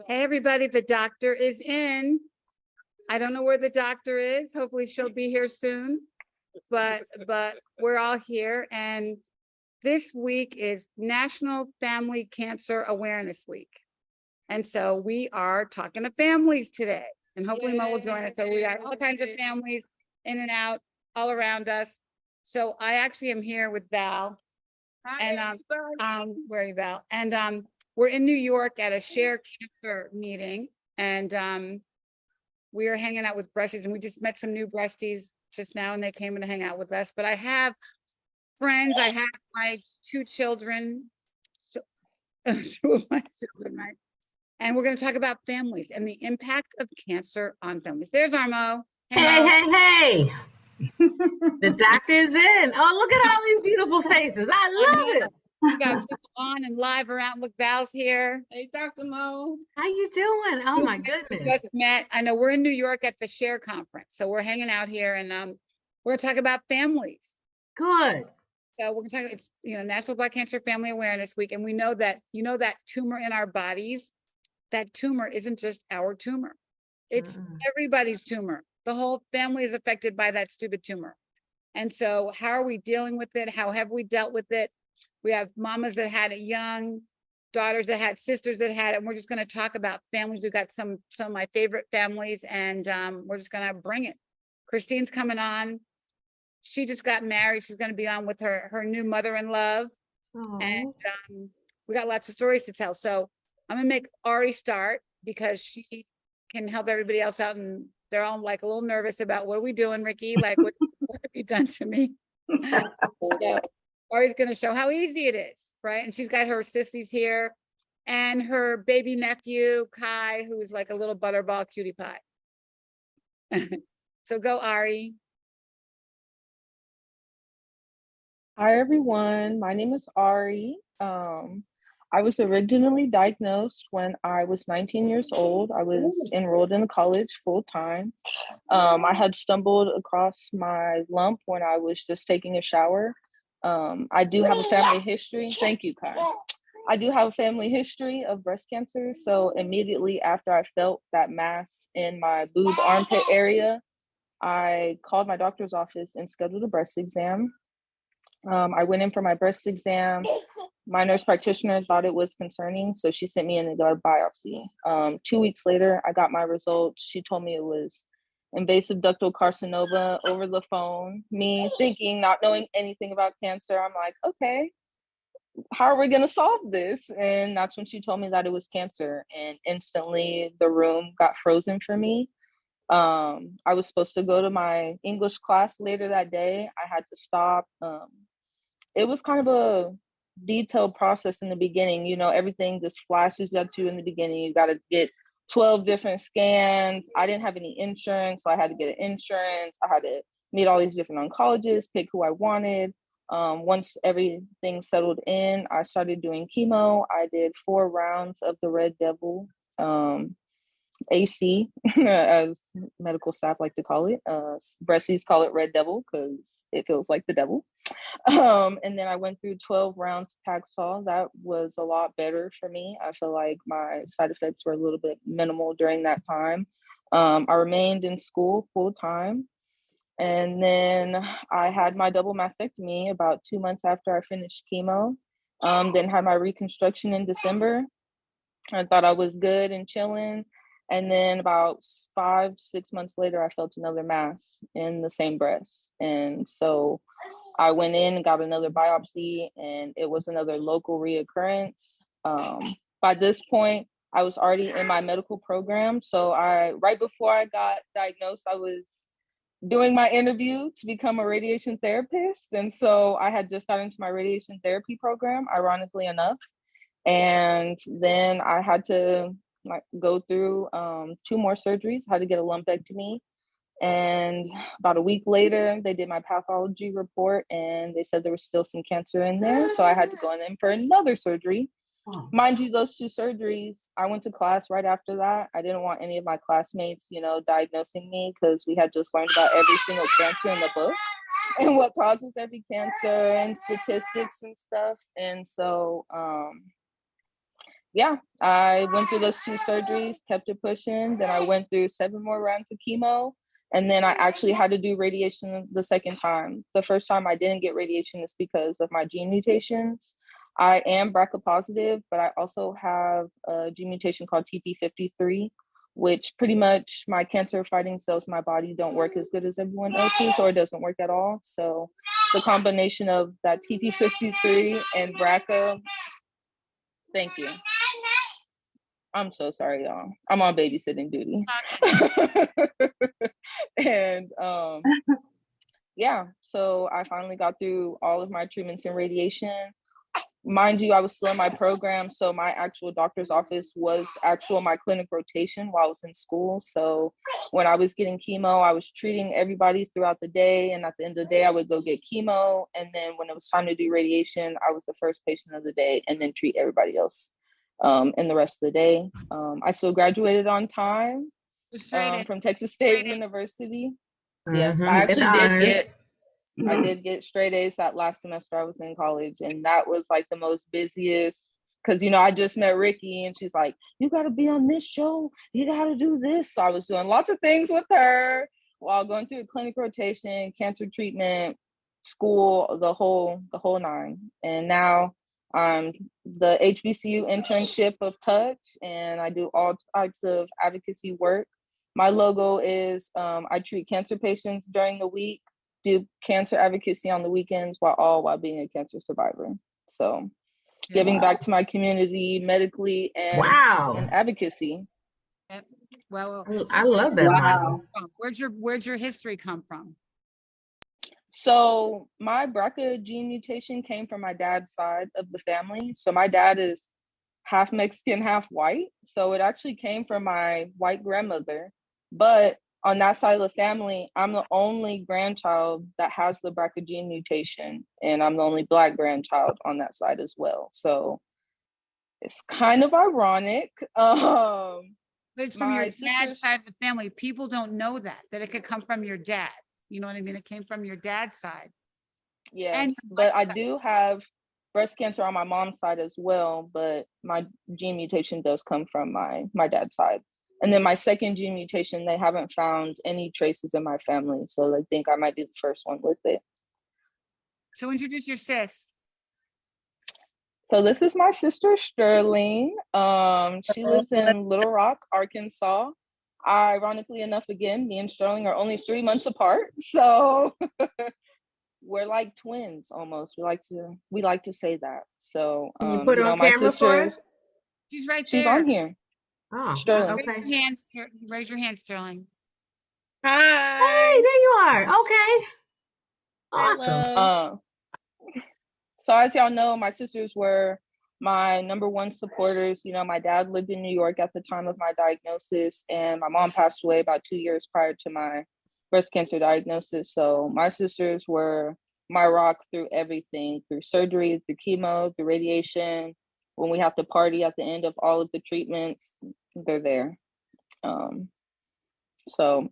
Hey, everybody, the doctor is in. I don't know where the doctor is. Hopefully she'll be here soon. But we're all here. And this week is National Family Cancer Awareness Week. And so we are talking to families today. And hopefully Mo will join us. So we got all kinds of families in and out all around us. So I actually am here with Val. And where are you, Val? And we're in New York at a Share Cancer meeting, and we are hanging out with breasties, and we just met some new breasties just now, and they came in to hang out with us. But I have friends. I have my two children, two of my children, right? And we're going to talk about families and the impact of cancer on families. There's Armo. Hey. The doctor's in. Oh, look at all these beautiful faces. I love it. We got people on and live around. Look, Val's here. Hey, Dr. Mo. How you doing? Oh my goodness. Just met. I know we're in New York at the Share conference, so we're hanging out here, and we're gonna talk about families. Good. So we're gonna talk. It's National Black Cancer Family Awareness Week, and we know that that tumor in our bodies. That tumor isn't just our tumor; it's everybody's tumor. The whole family is affected by that stupid tumor. And so, how are we dealing with it? How have we dealt with it? We have mamas that had it young, daughters that had sisters that had it. And we're just going to talk about families. We've got some of my favorite families, and we're just going to bring it. Christine's coming on. She just got married. She's going to be on with her new mother-in-law. And we got lots of stories to tell. So I'm going to make Ari start because she can help everybody else out, and they're all like a little nervous about what are we doing, Ricky? Like, what have you done to me? So Ari's going to show how easy it is, right? And she's got her sissies here and her baby nephew, Kai, who is like a little butterball cutie pie. So go, Ari. Hi, everyone. My name is Ari. I was originally diagnosed when I was 19 years old. I was enrolled in college full time. I had stumbled across my lump when I was just taking a shower. I do have a family history. Thank you, Kai. I do have a family history of breast cancer. So immediately after I felt that mass in my boob armpit area, I called my doctor's office and scheduled a breast exam. I went in for my breast exam. My nurse practitioner thought it was concerning, so she sent me in and got a biopsy. 2 weeks later, I got my results. She told me it was invasive ductal carcinoma over the phone. Me thinking, not knowing anything about cancer, I'm like, okay, how are we going to solve this? And that's when she told me that it was cancer, and instantly the room got frozen for me. I was supposed to go to my English class later that day. I had to stop. It was kind of a detailed process in the beginning. Everything just flashes at you in the beginning. You got to get 12 different scans. I didn't have any insurance, so I had to get an insurance. I had to meet all these different oncologists, pick who I wanted. Once everything settled in, I started doing chemo. I did 4 rounds of the Red Devil, AC, as medical staff like to call it. Breasties call it Red Devil because it feels like the devil. And then I went through 12 rounds of Taxol. That was a lot better for me. I feel like my side effects were a little bit minimal during that time. I remained in school full time. And then I had my double mastectomy about 2 months after I finished chemo. Then had my reconstruction in December. I thought I was good and chilling. And then about 5-6 months later, I felt another mass in the same breast. And so I went in and got another biopsy, and it was another local reoccurrence. By this point, I was already in my medical program. So right before I got diagnosed, I was doing my interview to become a radiation therapist. And so I had just gotten into my radiation therapy program, ironically enough. And then I had to go through 2 more surgeries. I had to get a lumpectomy. And about a week later, they did my pathology report, and they said there was still some cancer in there. So I had to go in for another surgery. Mind you, those 2 surgeries, I went to class right after that. I didn't want any of my classmates, diagnosing me, because we had just learned about every single cancer in the book and what causes every cancer and statistics and stuff. And so yeah, I went through those 2 surgeries, kept it pushing. Then I went through 7 more rounds of chemo. And then I actually had to do radiation the second time. The first time I didn't get radiation is because of my gene mutations. I am BRCA positive, but I also have a gene mutation called TP53, which pretty much my cancer fighting cells in my body don't work as good as everyone else's, or it doesn't work at all. So the combination of that TP53 and BRCA, thank you. I'm so sorry, y'all. I'm on babysitting duty. And yeah, so I finally got through all of my treatments and radiation. Mind you, I was still in my program, so my actual doctor's office was my clinic rotation while I was in school. So when I was getting chemo, I was treating everybody throughout the day, and at the end of the day, I would go get chemo. And then when it was time to do radiation, I was the first patient of the day, and then treat everybody else in the rest of the day. I still graduated on time from Texas State University. Yeah, I actually did get straight A's that last semester I was in college, and that was like the most busiest, because I just met Ricky, and she's like, you got to be on this show, you got to do this. So I was doing lots of things with her while going through clinic rotation, cancer treatment, school, the whole 9. And now I'm the HBCU internship of Touch, and I do all types of advocacy work. My logo is I treat cancer patients during the week, do cancer advocacy on the weekends, while being a cancer survivor. So giving back to my community medically and in advocacy. Well, I love that. Wow. Where'd your history come from? So my BRCA gene mutation came from my dad's side of the family. So my dad is half Mexican, half white. So it actually came from my white grandmother. But on that side of the family, I'm the only grandchild that has the BRCA gene mutation, and I'm the only Black grandchild on that side as well. So it's kind of ironic. But from your dad's side of the family, people don't know that it could come from your dad. You know what I mean? It came from your dad's side. Yes, but I do have breast cancer on my mom's side as well, but my gene mutation does come from my dad's side. And then my second gene mutation, they haven't found any traces in my family, so they think I might be the first one with it. So introduce your sis. So this is my sister, Sterling. She lives in Little Rock, Arkansas. Ironically enough, again, me and Sterling are only 3 months apart, so we're like twins almost. We like to say that. So can you put her on camera for us? She's right there. She's on here. Oh, Sterling. okay. Raise your hand, Sterling. Hi. Hey, there you are. Okay. Awesome. So as y'all know, my sisters were my number one supporters. My dad lived in New York at the time of my diagnosis, and my mom passed away about 2 years prior to my breast cancer diagnosis. So my sisters were my rock through everything, through surgery, through chemo, through radiation. When we have to party at the end of all of the treatments, they're there. So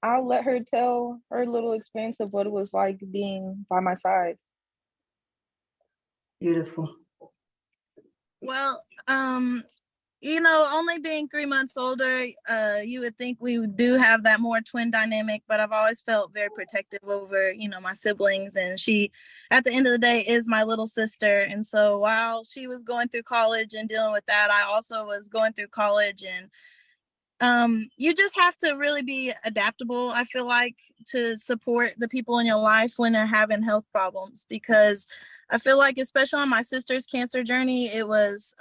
I'll let her tell her little experience of what it was like being by my side. Beautiful. Well, only being 3 months older, you would think we do have that more twin dynamic, but I've always felt very protective over, my siblings. And she, at the end of the day, is my little sister. And so while she was going through college and dealing with that, I also was going through college. And you just have to really be adaptable, I feel like, to support the people in your life when they're having health problems, because I feel like, especially on my sister's cancer journey, it was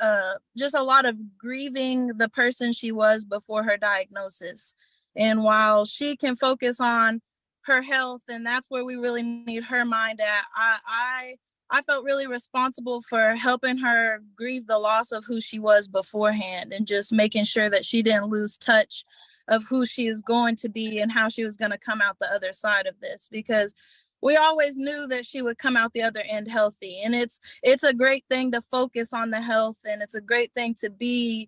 just a lot of grieving the person she was before her diagnosis. And while she can focus on her health, and that's where we really need her mind at, I felt really responsible for helping her grieve the loss of who she was beforehand, and just making sure that she didn't lose touch of who she is going to be and how she was going to come out the other side of this, because we always knew that she would come out the other end healthy. And it's a great thing to focus on the health, and it's a great thing to be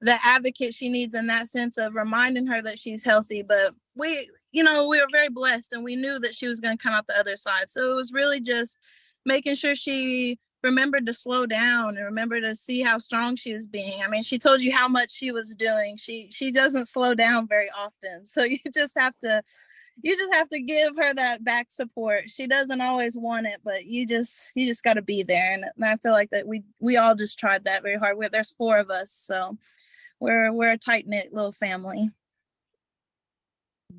the advocate she needs in that sense of reminding her that she's healthy. But we were very blessed, and we knew that she was going to come out the other side. So it was really just making sure she remembered to slow down and remember to see how strong she was being. I mean, she told you how much she was doing. She doesn't slow down very often. So you just have to give her that back support. She doesn't always want it, but you just got to be there. And I feel like that we all just tried that very hard. There's 4 of us, so we're a tight knit little family.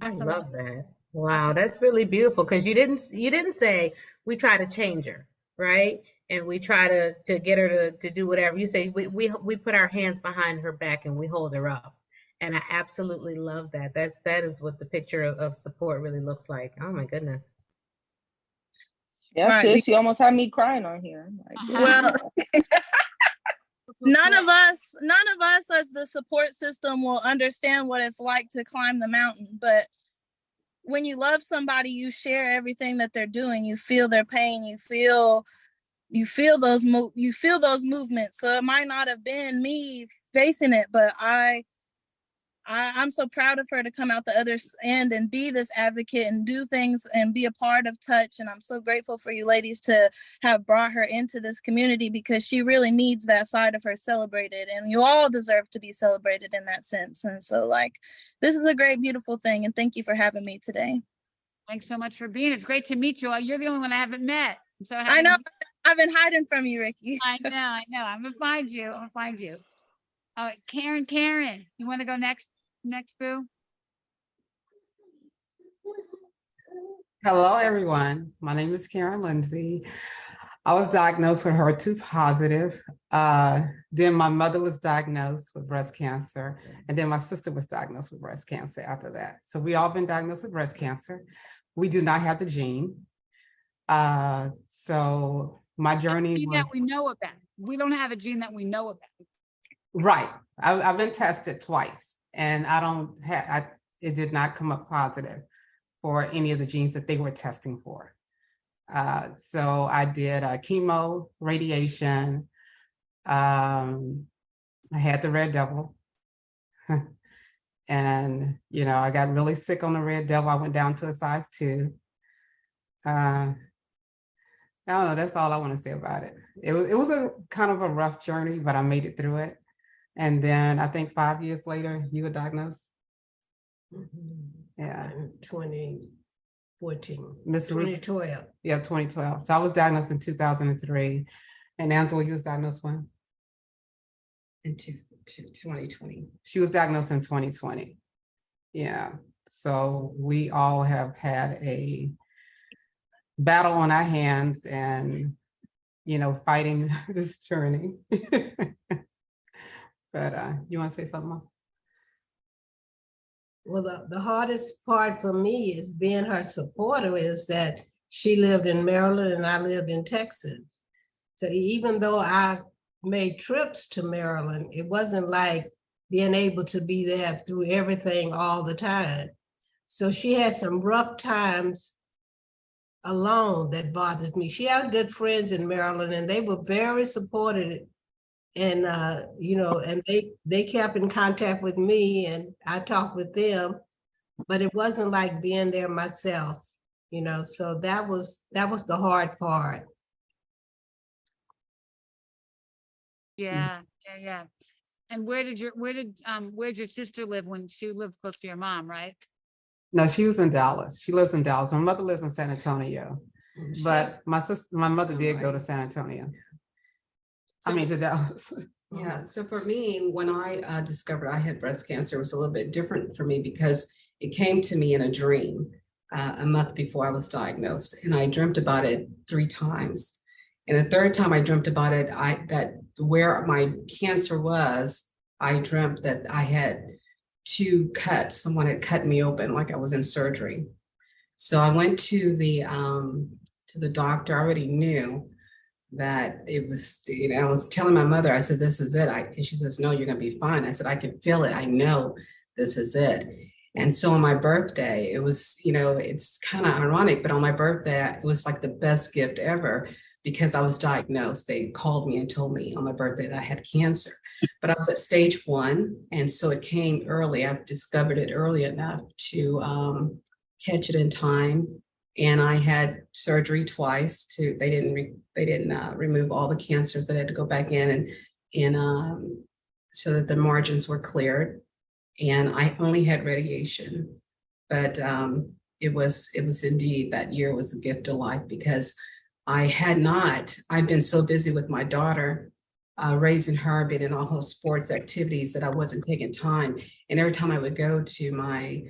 I love that. Wow, that's really beautiful because you didn't say we try to change her, right? And we try to get her to do whatever. You say we put our hands behind her back and we hold her up. And I absolutely love that. That is what the picture of support really looks like. Oh my goodness. Yeah, Right. sis, you almost had me crying on here. Like, Well, none of us as the support system will understand what it's like to climb the mountain, but when you love somebody, you share everything that they're doing. You feel their pain. You feel those movements. So it might not have been me facing it, but I'm so proud of her to come out the other end and be this advocate and do things and be a part of Touch. And I'm so grateful for you ladies to have brought her into this community because she really needs that side of her celebrated. And you all deserve to be celebrated in that sense. And so this is a great, beautiful thing. And thank you for having me today. Thanks so much for being. It's great to meet you. You're the only one I haven't met. So I know. I've been hiding from you, Ricky. I know. I'm gonna find you. Oh, Karen, you want to go next, boo? Hello, everyone. My name is Karen Lindsay. I was diagnosed with HER2 positive. Then my mother was diagnosed with breast cancer. And then my sister was diagnosed with breast cancer after that. So we all been diagnosed with breast cancer. We do not have the gene. So my journey that we know about. We don't have a gene that we know about. Right. I've been tested twice and it did not come up positive for any of the genes that they were testing for. So I did chemo, radiation. I had the red devil. And, I got really sick on the red devil. I went down to a size 2. I don't know. That's all I want to say about it. It was a kind of a rough journey, but I made it through it. And then I think 5 years later, you were diagnosed. Yeah. 2014. Miss 2012. Yeah, 2012. So I was diagnosed in 2003. And Angela, you was diagnosed when? In 2020. She was diagnosed in 2020. Yeah. So we all have had a battle on our hands and, fighting this journey. But you want to say something more? Well, the hardest part for me is being her supporter is that she lived in Maryland and I lived in Texas. So even though I made trips to Maryland, it wasn't like being able to be there through everything all the time. So she had some rough times alone that bothers me. She had good friends in Maryland and they were very supportive. And, and they kept in contact with me and I talked with them, but it wasn't like being there myself, so that was the hard part. Yeah. And where'd your sister live when she lived close to your mom, right? No, she was in Dallas. She lives in Dallas. My mother lives in San Antonio, but my mother did go to San Antonio. To Dallas. Yeah, so for me, when I discovered I had breast cancer, it was a little bit different for me because it came to me in a dream a month before I was diagnosed, and I dreamt about it 3 times. And the third time I dreamt about it, that where my cancer was, I dreamt that I had 2 cuts. Someone had cut me open like I was in surgery. So I went to the doctor. I already knew that it was, I was telling my mother, I said, this is it. And she says, no, you're going to be fine. I said, I can feel it. I know this is it. And so on my birthday, it was, it's kind of ironic, but on my birthday, it was like the best gift ever because I was diagnosed. They called me and told me on my birthday that I had cancer, but I was at stage 1. And so it came early. I've discovered it early enough to catch it in time And I had surgery twice they didn't remove all the cancers that had to go back in and so that the margins were cleared. And I only had radiation, but it was indeed, that year was a gift of life, because I've been so busy with my daughter, raising her, being in all those sports activities, that I wasn't taking time. And every time I would go to my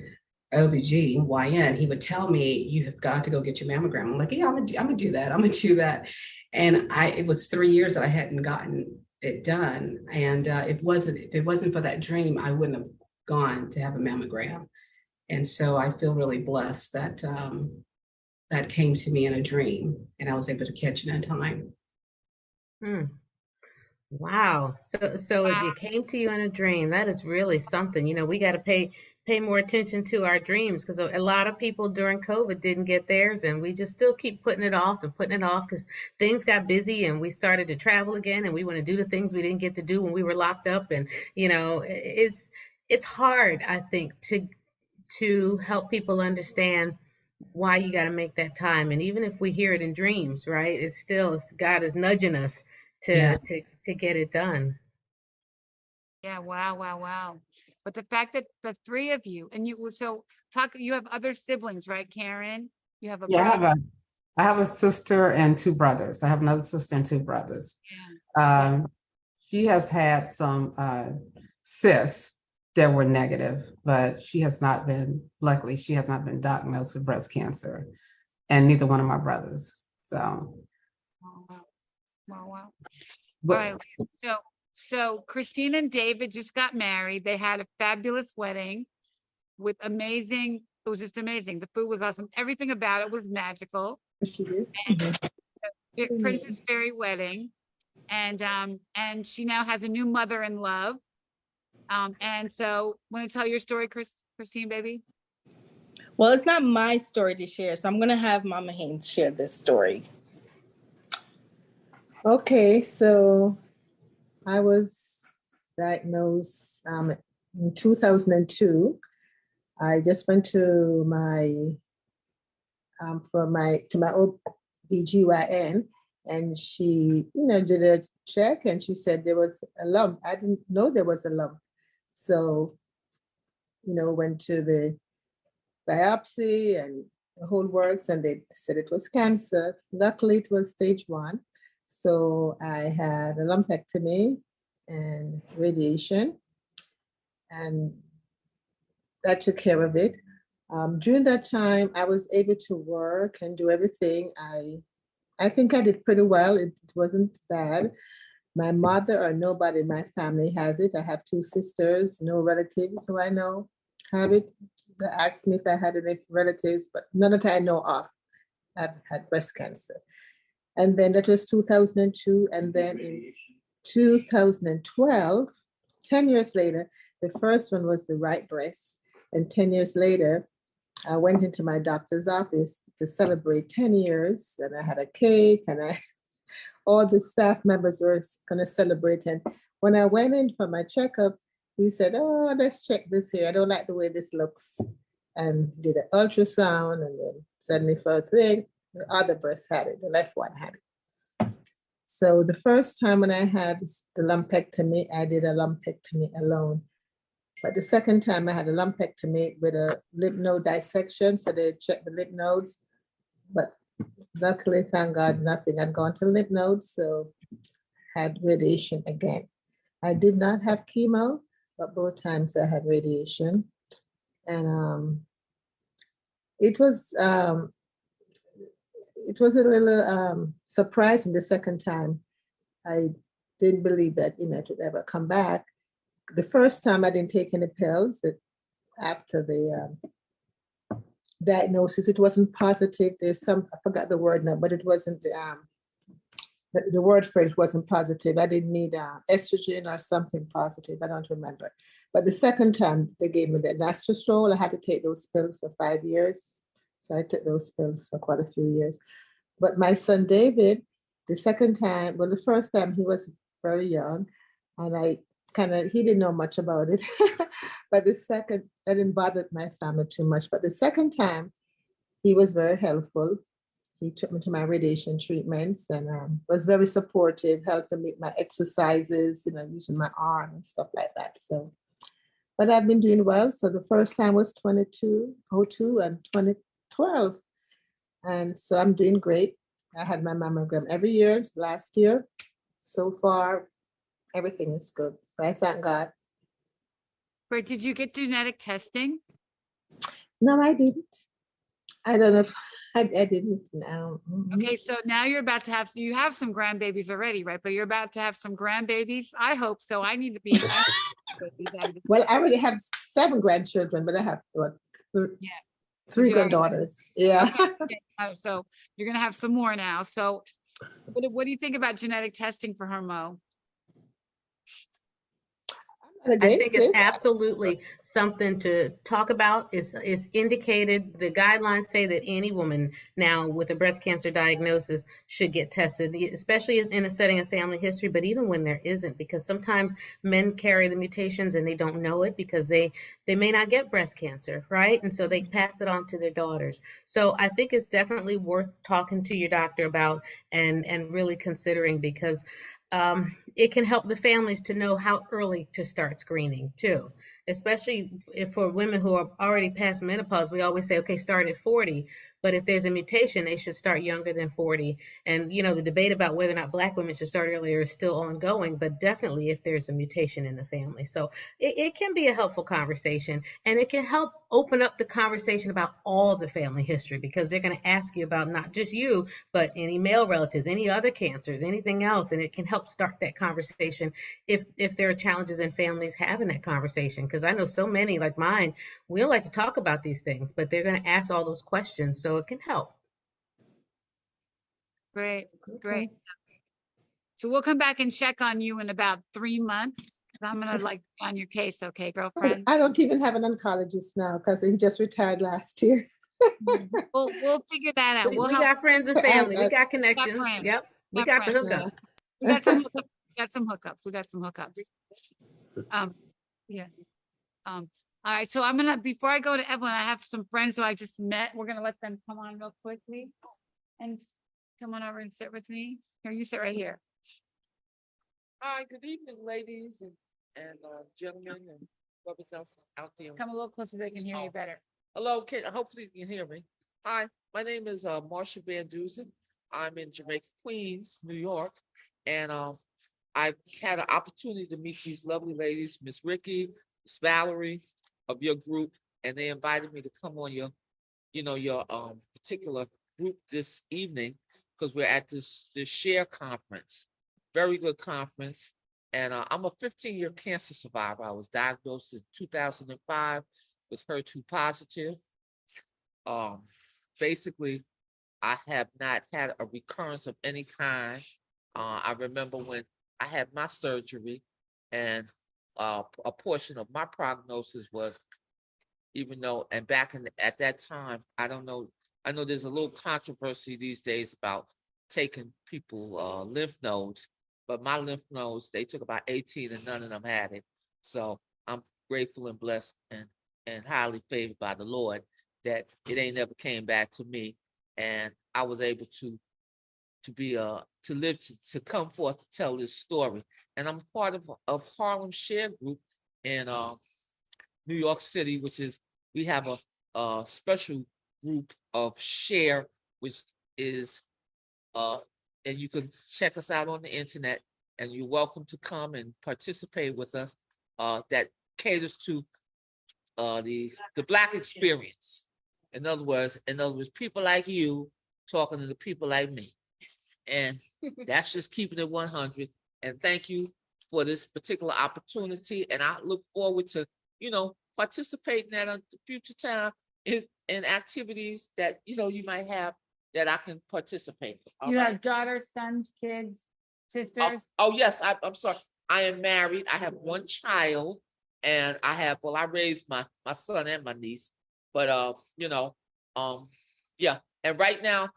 OBGYN, he would tell me, you have got to go get your mammogram. I'm like, yeah, I'm gonna do that. I'm gonna do that. And it was 3 years that I hadn't gotten it done. And if it wasn't for that dream, I wouldn't have gone to have a mammogram. And so I feel really blessed that that came to me in a dream, and I was able to catch it in time. Hmm. Wow. So it came to you in a dream. That is really something. You know, we got to pay more attention to our dreams, because a lot of people during COVID didn't get theirs, and we just still keep putting it off and putting it off because things got busy and we started to travel again, and we want to do the things we didn't get to do when we were locked up. And you know, it's hard, I think, to help people understand why you got to make that time. And even if we hear it in dreams, right, it's God is nudging us Yeah. to get it done. Yeah, wow, wow, wow. But the fact that the three of you, and you have other siblings, right, Karen? You have a Yeah, brother. I have a sister and two brothers. I have another sister and two brothers. Yeah. She has had some cysts that were negative, but luckily, she has not been diagnosed with breast cancer, and neither one of my brothers. So, Wow, wow, wow, wow. All but right. So Christine and David just got married. They had a fabulous wedding with it was just amazing. The food was awesome. Everything about it was magical. She did. Princess Fairy wedding. And she now has a new mother in love. And so want to tell your story, Christine, baby? Well, it's not my story to share, so I'm going to have Mama Haynes share this story. Okay, so I was diagnosed in 2002. I just went to my OBGYN, and she, did a check, and she said there was a lump. I didn't know there was a lump. So, went to the biopsy and the whole works, and they said it was cancer. Luckily, it was stage 1. So I had a lumpectomy and radiation, and that took care of it. During that time, I was able to work and do everything. I think I did pretty well. It wasn't bad. My mother or nobody in my family has it. I have 2 sisters, no relatives who I know have it. They asked me if I had any relatives, but none that I know of have had breast cancer. And then that was 2002. And then in 2012, 10 years later, the first one was the right breast. And 10 years later, I went into my doctor's office to celebrate 10 years, and I had a cake, and all the staff members were going to celebrate. And when I went in for my checkup, he said, "Oh, let's check this here. I don't like the way this looks." And did an ultrasound, and then sent me for a thing. The other breast had it, the left one had it. So the first time when I had the lumpectomy, I did a lumpectomy alone. But the second time I had a lumpectomy with a lymph node dissection, so they checked the lymph nodes. But luckily, thank God, nothing had gone to lymph nodes, so had radiation again. I did not have chemo, but both times I had radiation. And it was a little surprising the second time. I didn't believe that it would ever come back. The first time I didn't take any pills. After the diagnosis, it wasn't positive. I forgot the word now, but it wasn't the word for it wasn't positive. I didn't need estrogen or something positive. I don't remember. But the second time they gave me the anastrozole, I had to take those pills for 5 years. So I took those pills for quite a few years. But my son David, the first time he was very young, and he didn't know much about it. But the second, that didn't bother my family too much. But the second time, he was very helpful. He took me to my radiation treatments and was very supportive, helping me with my exercises, using my arm and stuff like that. So, but I've been doing well. So the first time was 2002 and 2012. And so I'm doing great. I had my mammogram every year last year. So far, everything is good. So I thank God. Great. Did you get genetic testing? No, I didn't. I don't know if I didn't. No. Okay, so now you're about to have, you have some grandbabies already, right? But you're about to have some grandbabies. I hope so. I need to be. Well, I already have 7 grandchildren, but I have what? Yeah. 3 You already- granddaughters. Yeah. Okay, so you're gonna have some more now. So what do you think about genetic testing for her, Mo? I think it's absolutely something to talk about. It's indicated, the guidelines say that any woman now with a breast cancer diagnosis should get tested, especially in a setting of family history, but even when there isn't, because sometimes men carry the mutations and they don't know it because they may not get breast cancer, right? And so they pass it on to their daughters. So I think it's definitely worth talking to your doctor about and really considering, because it can help the families to know how early to start screening too, especially if for women who are already past menopause. We always say, okay, start at 40, but if there's a mutation, they should start younger than 40. And the debate about whether or not Black women should start earlier is still ongoing, but definitely if there's a mutation in the family. So it can be a helpful conversation, and it can help open up the conversation about all the family history, because they're going to ask you about not just you, but any male relatives, any other cancers, anything else. And it can help start that conversation if there are challenges in families having that conversation. Because I know so many like mine, we don't like to talk about these things, but they're going to ask all those questions. So it can help. Great, great. So we'll come back and check on you in about 3 months. 'Cause I'm gonna be on your case, okay, girlfriend? I don't even have an oncologist now because he just retired last year. We'll figure that out. We We'll help. got friends and family. We got connections. friends. Yep. We Got got the friends. hookup. We got some hookups. We got some hookups. Yeah. All right. So I'm gonna, before I go to Evelyn, I have some friends who I just met. We're gonna let them come on real quickly and come on over and sit with me. Here, you sit right here. Hi, good evening, ladies and gentlemen and whoever's else out there. Come a little closer so they can hear you better. Hello, hopefully you can hear me. Hi, my name is Marsha Van Dusen. I'm in Jamaica, Queens, New York, and I've had an opportunity to meet these lovely ladies, Miss Ricky, Miss Valerie of your group, and they invited me to come on your particular group this evening because we're at this SHARE conference. Very good conference. And I'm a 15-year cancer survivor. I was diagnosed in 2005 with HER2 positive. Basically, I have not had a recurrence of any kind. I remember when I had my surgery, and a portion of my prognosis was, at that time, I don't know, I know there's a little controversy these days about taking people lymph nodes, but my lymph nodes, they took about 18 and none of them had it. So I'm grateful and blessed and highly favored by the Lord that it ain't never came back to me. And I was able to come forth to tell this story. And I'm part of Harlem Share Group in New York City, which is, we have a special group of Share, which is and you can check us out on the internet, and you're welcome to come and participate with us. That caters to the Black experience. In other words, people like you talking to the people like me, and that's just keeping it 100. And thank you for this particular opportunity, and I look forward to participating at a future time in activities that you might have that I can participate in. You have daughters, sons, kids, sisters? Oh yes, I'm sorry. I am married. I have one child, and I raised my son and my niece. But yeah. And right now,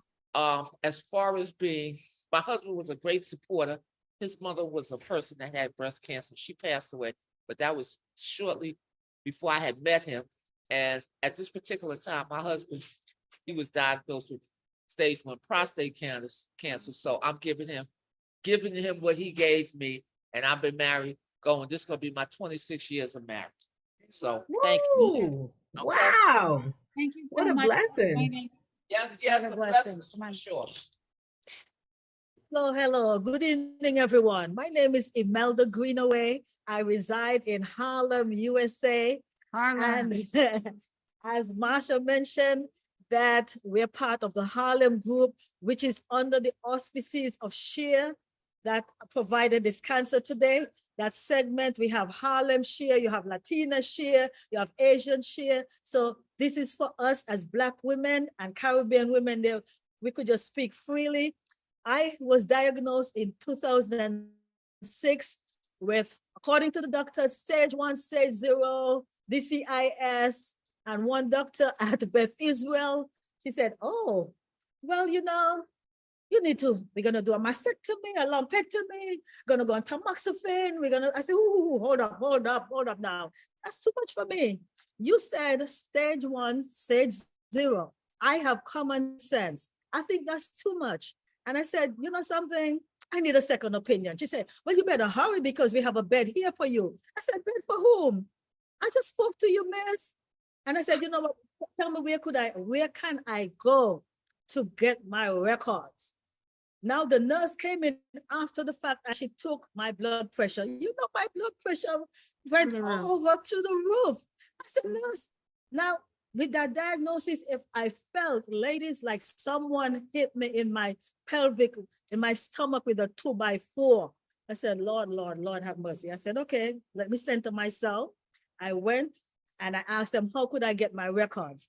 as far as being, my husband was a great supporter. His mother was a person that had breast cancer. She passed away, but that was shortly before I had met him. And at this particular time, my husband he was diagnosed with stage 1 prostate cancer. So I'm giving him what he gave me, and I've been married this is gonna be my 26 years of marriage. So thank you. Woo! Wow. Thank you What so a much for blessing. joining. Yes, What a a blessing. blessing Come on. for sure. Hello, hello. Good evening, everyone. My name is Imelda Greenaway. I reside in Harlem, USA. Harlem. And as Marsha mentioned, that we're part of the Harlem group, which is under the auspices of SHEAR that provided this cancer today. That segment, we have Harlem SHEAR, you have Latina SHEAR, you have Asian SHEAR. So this is for us as Black women and Caribbean women. There, we could just speak freely. I was diagnosed in 2006 with, according to the doctor, stage 1, stage 0, DCIS, and one doctor at Beth Israel, she said, oh, well, you know, we're gonna do a mastectomy, a lumpectomy, gonna go on tamoxifen, I said, ooh, hold up now. That's too much for me. You said stage 1, stage 0. I have common sense. I think that's too much. And I said, you know something? I need a second opinion. She said, well, you better hurry because we have a bed here for you. I said, bed for whom? I just spoke to you, miss. And I said, you know what? Tell me where can I go to get my records? Now the nurse came in after the fact and she took my blood pressure. You know, my blood pressure went over to the roof. I said, nurse, now with that diagnosis, if I felt, ladies, like someone hit me in my pelvic, in my stomach with a 2x4, I said, Lord, have mercy. I said, okay, let me center myself. I went and I asked them, how could I get my records?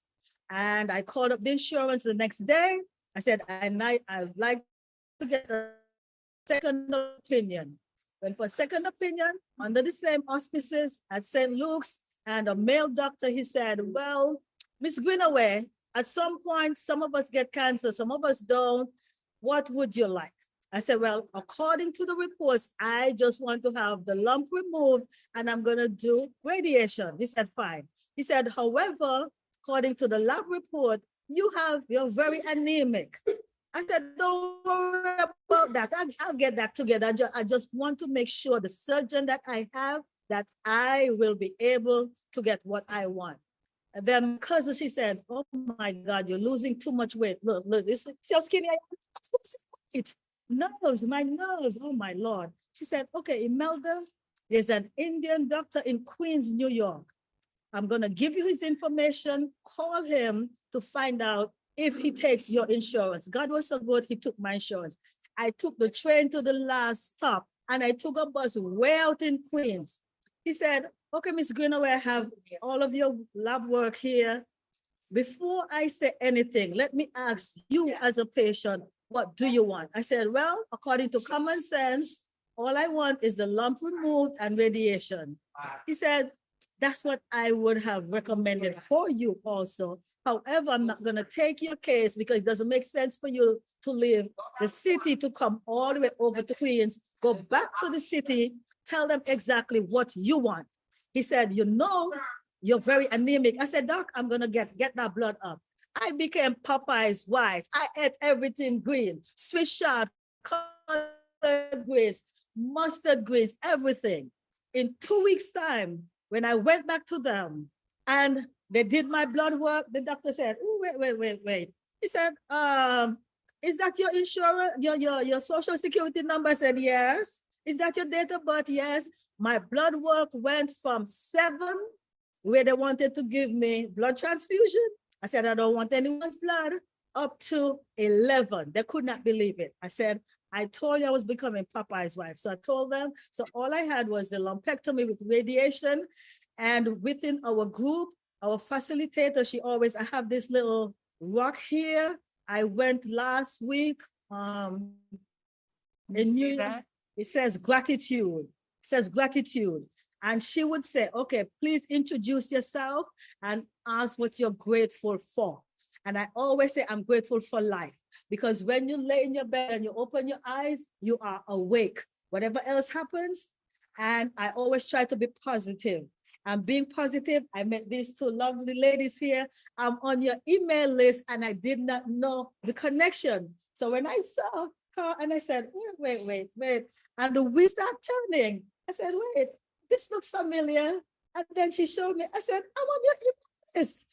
And I called up the insurance the next day. I said, I'd like to get a second opinion. Went for a second opinion under the same auspices at St. Luke's, and a male doctor, he said, well, Miss Greenaway, at some point, some of us get cancer, some of us don't. What would you like? I said, well, according to the reports, I just want to have the lump removed and I'm going to do radiation. He said, fine. He said, however, according to the lab report, you're very anemic. I said, don't worry about that. I'll get that together. I just want to make sure the surgeon that I have, that I will be able to get what I want. And then my cousin, she said, oh my God, you're losing too much weight. Look, see how skinny I am? My nerves, oh my Lord. She said, okay, Imelda, there's an Indian doctor in Queens, New York. I'm gonna give you his information, call him to find out if he takes your insurance. God was so good, he took my insurance. I took the train to the last stop and I took a bus way out in Queens. He said, okay, Miss Greenaway, I have all of your lab work here. Before I say anything, let me ask you as a patient, what do you want? I said, well, according to common sense, all I want is the lump removed and radiation. He said, that's what I would have recommended for you also. However, I'm not gonna take your case because it doesn't make sense for you to leave the city to come all the way over to Queens, go back to the city, tell them exactly what you want. He said, you know, you're very anemic. I said, doc, I'm gonna get that blood up. I became Popeye's wife. I ate everything green, Swiss chard, collard greens, mustard greens, everything. In 2 weeks' time, when I went back to them and they did my blood work, the doctor said, oh, wait. He said, is that your insurance, your social security number? I said, yes. Is that your date of birth? Yes. My blood work went from 7, where they wanted to give me blood transfusion. I said, I don't want anyone's blood, up to 11. They could not believe it. I said, I told you I was becoming Popeye's wife. So I told them, so all I had was the lumpectomy with radiation. And within our group, our facilitator, I have this little rock here. I went last week in New York. It says gratitude. It says gratitude. And she would say, okay, please introduce yourself and ask what you're grateful for. And I always say, I'm grateful for life, because when you lay in your bed and you open your eyes, you are awake, whatever else happens. And I always try to be positive. I'm being positive. I met these two lovely ladies here. I'm on your email list and I did not know the connection. So when I saw her and I said, wait. And the wheels are turning. I said, wait, this looks familiar. And then she showed me, I said, I'm on your email list.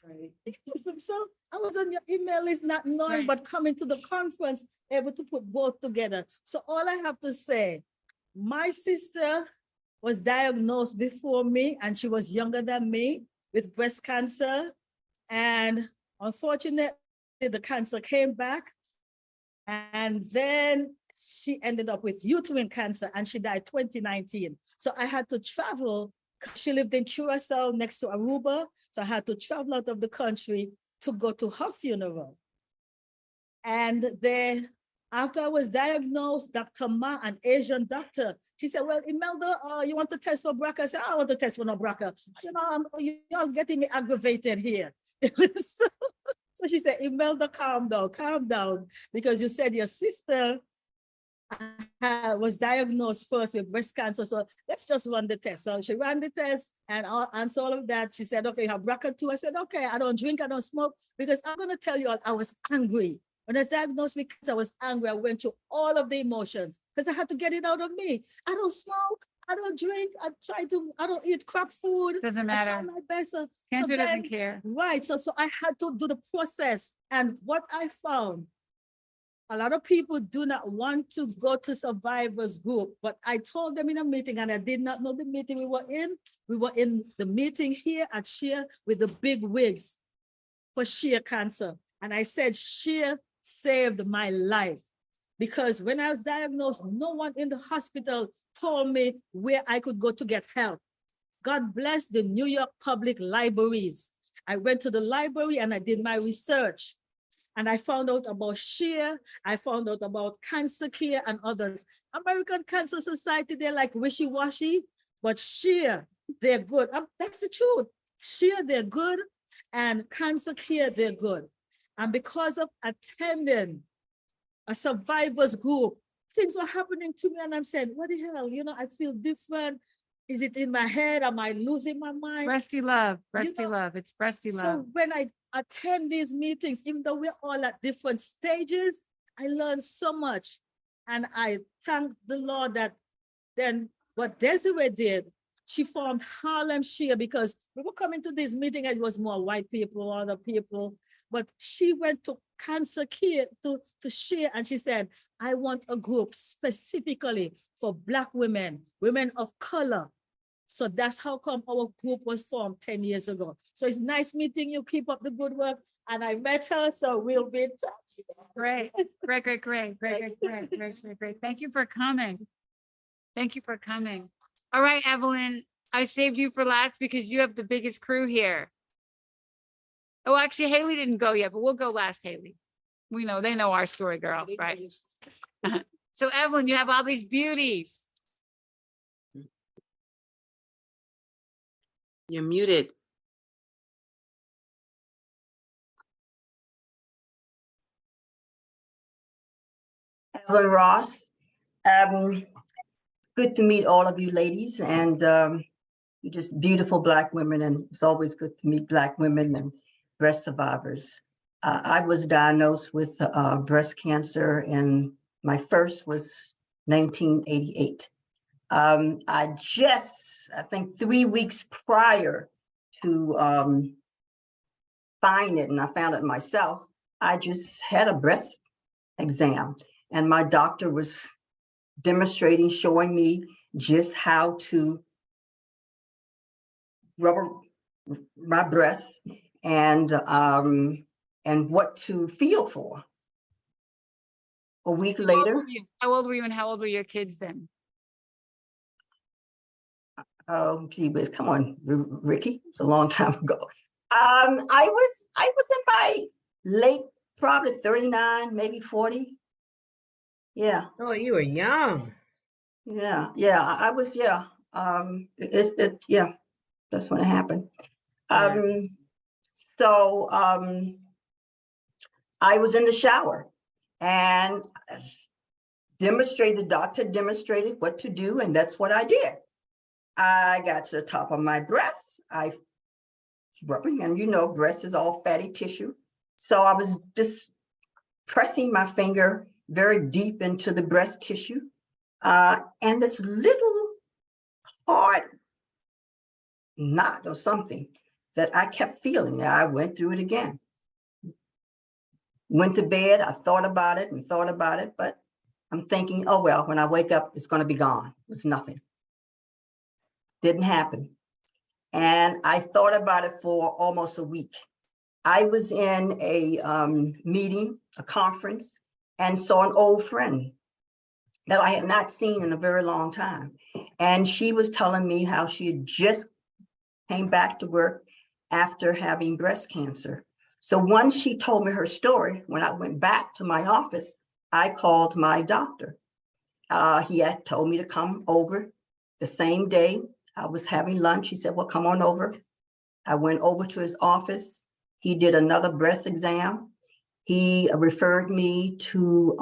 So I was on your email list, not knowing, but coming to the conference, able to put both together. So all I have to say, my sister was diagnosed before me and she was younger than me with breast cancer. And unfortunately, the cancer came back. And then she ended up with uterine cancer and she died 2019. So I had to travel. She lived in Curacao next to Aruba. So I had to travel out of the country to go to her funeral. And then after I was diagnosed, Dr. Ma, an Asian doctor, she said, well, Imelda, you want to test for BRCA? I said, I want to test for no BRCA. You know, you're getting me aggravated here. So she said, Imelda, calm down, because you said your sister was diagnosed first with breast cancer. So let's just run the test. So she ran the test and answered all of that. She said, okay, you have BRCA too. I said, okay, I don't drink, I don't smoke, because I'm going to tell you all, I was angry. When I was diagnosed with cancer, I was angry. I went through all of the emotions because I had to get it out of me. I don't smoke, I don't drink, I don't eat crap food. Doesn't matter. I try my best. Cancer doesn't care. Right, so I had to do the process. And what I found, a lot of people do not want to go to survivors group, but I told them in a meeting, and I did not know the meeting we were in. We were in the meeting here at Sheer with the big wigs for Sheer Cancer. And I said, Sheer saved my life, because when I was diagnosed, no one in the hospital told me where I could go to get help. God bless the New York Public Libraries. I went to the library and I did my research. And I found out about Sheer, I found out about Cancer Care and others. American Cancer Society, they're like wishy-washy, but Sheer, they're good. That's the truth. Sheer, they're good, and Cancer Care, they're good. And because of attending a survivors group, things were happening to me and I'm saying, what the hell, you know, I feel different. Is it in my head? Am I losing my mind? Breasty love, love. It's breasty love. So when I attend these meetings, even though we're all at different stages, I learn so much. And I thank the Lord that then what Desiree did, she formed Harlem Sheer, because we were coming to this meeting and it was more white people, other people, but she went to Cancer Care to Sheer, and she said, I want a group specifically for Black women, women of color. So that's how come our group was formed 10 years ago. So it's nice meeting you. Keep up the good work. And I met her, so we'll be in touch. Great. Thank you for coming. Thank you for coming. All right, Evelyn, I saved you for last because you have the biggest crew here. Oh, actually, Haley didn't go yet, but we'll go last, Haley. We know, they know our story, girl, right? So Evelyn, you have all these beauties. You're muted. Evelyn Ross. Good to meet all of you ladies, and you're just beautiful Black women, and it's always good to meet Black women and breast survivors. I was diagnosed with breast cancer, and my first was 1988. I think 3 weeks prior to find it, and I found it myself, I just had a breast exam, and my doctor was demonstrating, showing me just how to rubber my breasts and what to feel for. A week later. How old were you and how old were your kids then? Oh, gee whiz, come on, Ricky. It's a long time ago. I was in my late, probably 39, maybe 40. Yeah. Oh, you were young. Yeah, I was, yeah. Yeah, that's when it happened. So I was in the shower and the doctor demonstrated what to do, and that's what I did. I got to the top of my breast. I was rubbing, and you know, breast is all fatty tissue. So I was just pressing my finger very deep into the breast tissue. And this little hard knot or something that I kept feeling. I went through it again. Went to bed, I thought about it and thought about it, but I'm thinking, oh, well, when I wake up, it's going to be gone. It was nothing. Didn't happen. And I thought about it for almost a week. I was in a meeting, a conference, and saw an old friend that I had not seen in a very long time. And she was telling me how she had just came back to work after having breast cancer. So once she told me her story, when I went back to my office, I called my doctor. He had told me to come over the same day. I was having lunch. He said, well, come on over. I went over to his office. He did another breast exam. He referred me to,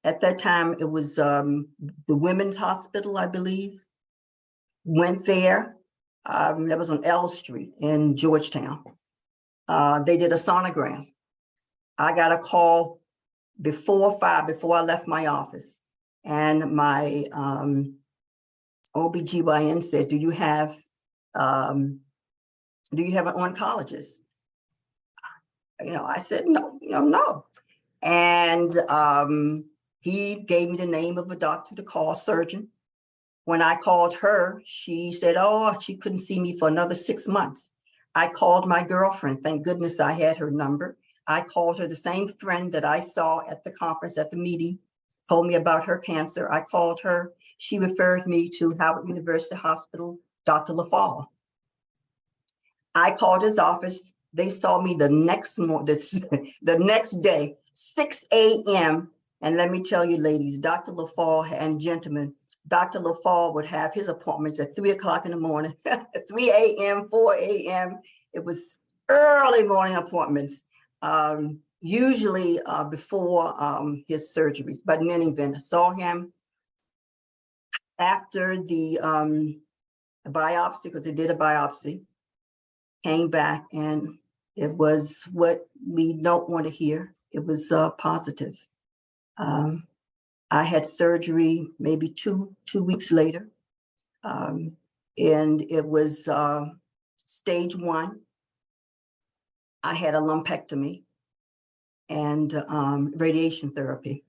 at that time, it was the Women's Hospital, I believe. Went there. That was on L Street in Georgetown. They did a sonogram. I got a call before 5, before I left my office. And my OBGYN said, do you have an oncologist? You know, I said, no. And he gave me the name of a doctor to call, surgeon. When I called her, she said, oh, she couldn't see me for another 6 months. I called my girlfriend. Thank goodness I had her number. I called her, the same friend that I saw at the conference, at the meeting, told me about her cancer. I called her. She referred me to Howard University Hospital, Dr. LaFall. I called his office. They saw me the next the next day, 6 a.m. And let me tell you, ladies, Dr. LaFall and gentlemen, Dr. LaFall would have his appointments at 3 o'clock in the morning, 3 a.m., 4 a.m. It was early morning appointments, usually before his surgeries. But in any event, I saw him after the biopsy, because they did a biopsy, came back, and it was what we don't want to hear. It was positive. I had surgery maybe two weeks later, and it was stage 1. I had a lumpectomy and radiation therapy.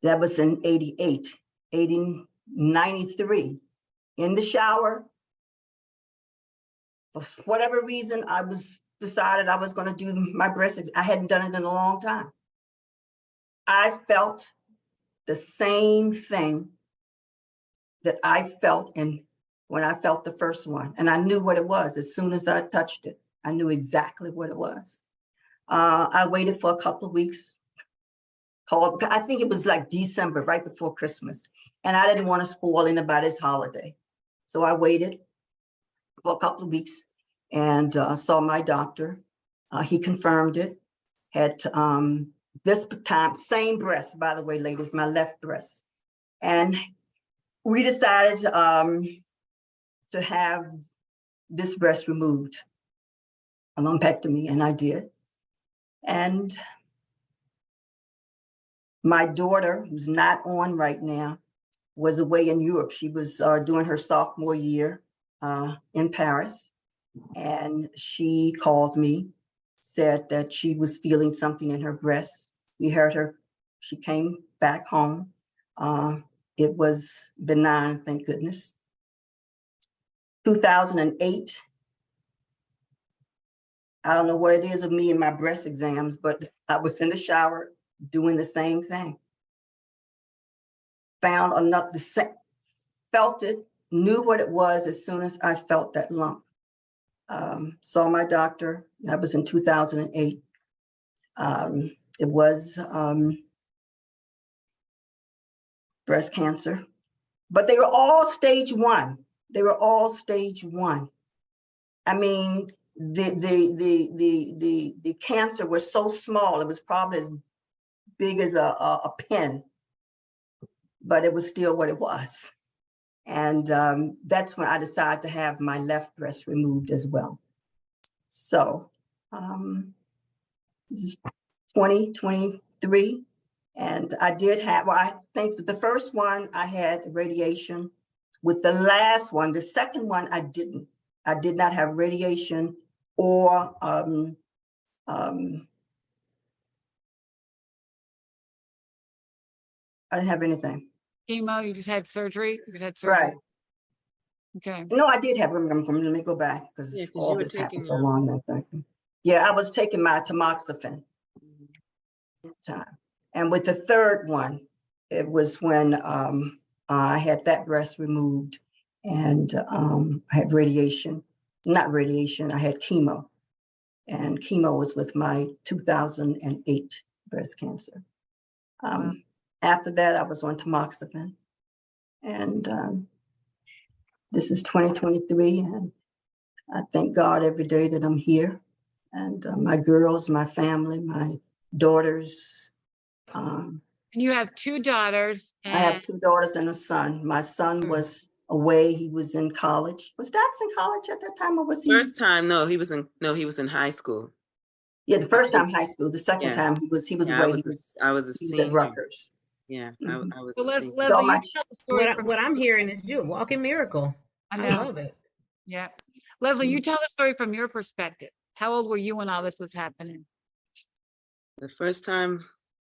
That was in 93. In the shower, for whatever reason, I decided I was going to do my breast. I hadn't done it in a long time. I felt the same thing that I felt when I felt the first one. And I knew what it was. As soon as I touched it, I knew exactly what it was. I waited for a couple of weeks, called, I think it was like December, right before Christmas. And I didn't want to spoil anybody's holiday. So I waited for a couple of weeks and saw my doctor. He confirmed it. Had this time, same breast, by the way, ladies, my left breast. And we decided to have this breast removed, a lumpectomy, and I did. And my daughter, who's not on right now, was away in Europe. She was doing her sophomore year in Paris. And she called me, said that she was feeling something in her breast. We heard her. She came back home. It was benign, thank goodness. 2008. I don't know what it is with me and my breast exams, but I was in the shower doing the same thing. Found enough, felt it, knew what it was as soon as I felt that lump. Saw my doctor. That was in 2008. It was breast cancer, but they were all stage 1. They were all stage 1. I mean, the cancer was so small. It was probably as big as a pin, but it was still what it was. And that's when I decided to have my left breast removed as well. So this is 2023. And I did have, well, I think that the first one I had radiation. With the last one, the second one, I didn't. I did not have radiation or I didn't have anything. Chemo, you just had surgery? You just had surgery? Right. Okay. No, I did have, let me go back because Yeah, 'cause all you were this happened taking, so long. I think. Yeah, I was taking my tamoxifen at the time. And with the third one, it was when I had that breast removed and I had radiation, not radiation, I had chemo. And chemo was with my 2008 breast cancer. After that, I was on tamoxifen. And this is 2023. And I thank God every day that I'm here. And my girls, my family, my daughters. And you have 2 daughters. I have 2 daughters and a son. My son was away. He was in college. Was Dax in college at that time, or was he? First time, no, he was in high school. Yeah, the first time high school. The second Yeah. time he was Yeah, away. I was a he was senior. at Rutgers. Yeah, Mhm. I was So a senior. Leslie, my- you tell the story from What I'm hearing is you, a walking miracle. I I know. love it. Yeah. Leslie, you tell the story from your perspective. How old were you when all this was happening? The first time